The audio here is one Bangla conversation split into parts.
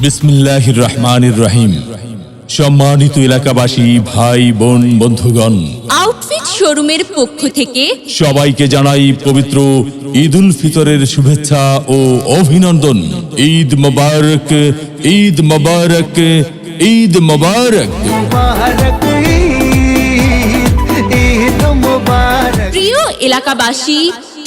বিসমিল্লাহির রহমানির রহিম। সম্মানিত এলাকাবাসী, ভাই বোন, বন্ধুগণ, আউটফিট শোরুমের পক্ষ থেকে সবাইকে জানাই পবিত্র ঈদ উল ফিতরের শুভেচ্ছা ও অভিনন্দন। ঈদ মোবারক, ঈদ মোবারক, ঈদ মোবারক। প্রিয় এলাকাবাসী,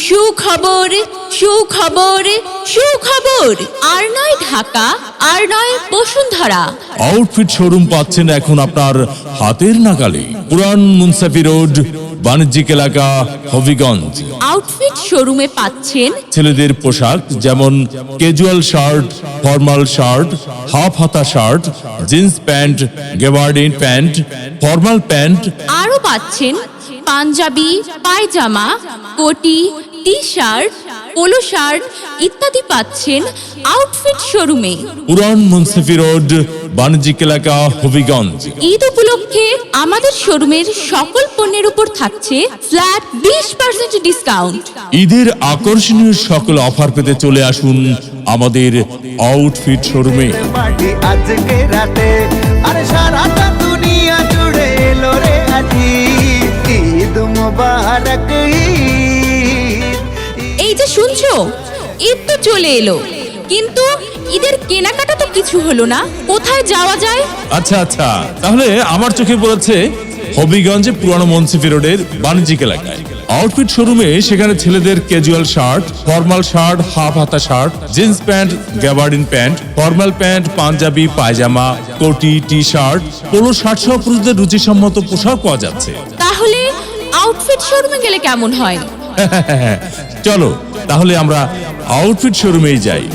সুখবর সুখবর সুখবর। আর নয় ঢাকা, আর নয় বসুন্ধরা। আউটফিট শোরুম পাচ্ছেন এখন আপনার হাতের নাগালে। পুরান মুন্সাফি রোড, বাণিজ্যিক এলাকা, হবিগঞ্জ। আউটফিট শোরুমে পাচ্ছেন ছেলেদের পোশাক যেমন casual shirt, formal shirt, half হাতা shirt, jeans pant, gabardine pant, formal pant. আরো পাচ্ছেন পাঞ্জাবি, পায়জামা, কোটি, টি শার্ট, পোলো শার্ট ইত্যাদি পাচ্ছেন আউটফিট শোরুমে। পুরান মুন্সিফি রোড, বাণিজ্যিক এলাকা, হবিগঞ্জ। ঈদ উপলক্ষে আমাদের শোরুমের সকল পণ্যের উপর থাকছে ফ্ল্যাট 20% ডিসকাউন্ট। ঈদের আকর্ষণীয় সকল অফার পেতে চলে আসুন আমাদের আউটফিট শোরুমে। আজকে রাতে আর সারাটা দুনিয়া জুড়ে এলো রে আজি ঈদ মোবারক। এই যে শুনছো, ঈদ তো চলে এলো, কিন্তু ঈদের কেনাকাটা তো কিছু হলো না। কোথায় যাওয়া যায়? আচ্ছা আচ্ছা, তাহলে আমার চোখে পড়েছে হবিগঞ্জে পুরানো মুন্সিফি রোডের বাণিজ্যিক এলাকায় আউটফিট শোরুমে। সেখানে ছেলেদের casual shirt, formal shirt, half হাতা shirt, jeans pant, gabardine pant, formal pant, panjabi, pyjama, কোটি, টি শার্ট, পোলো শার্ট সহ পুরুষদের রুচিসম্মত পোশাক পাওয়া যাচ্ছে। তাহলে আউটফিট শোরুমে গেলে কেমন হয়? চলো তাহলে আমরা আউটফিট শোরুমেই যাই।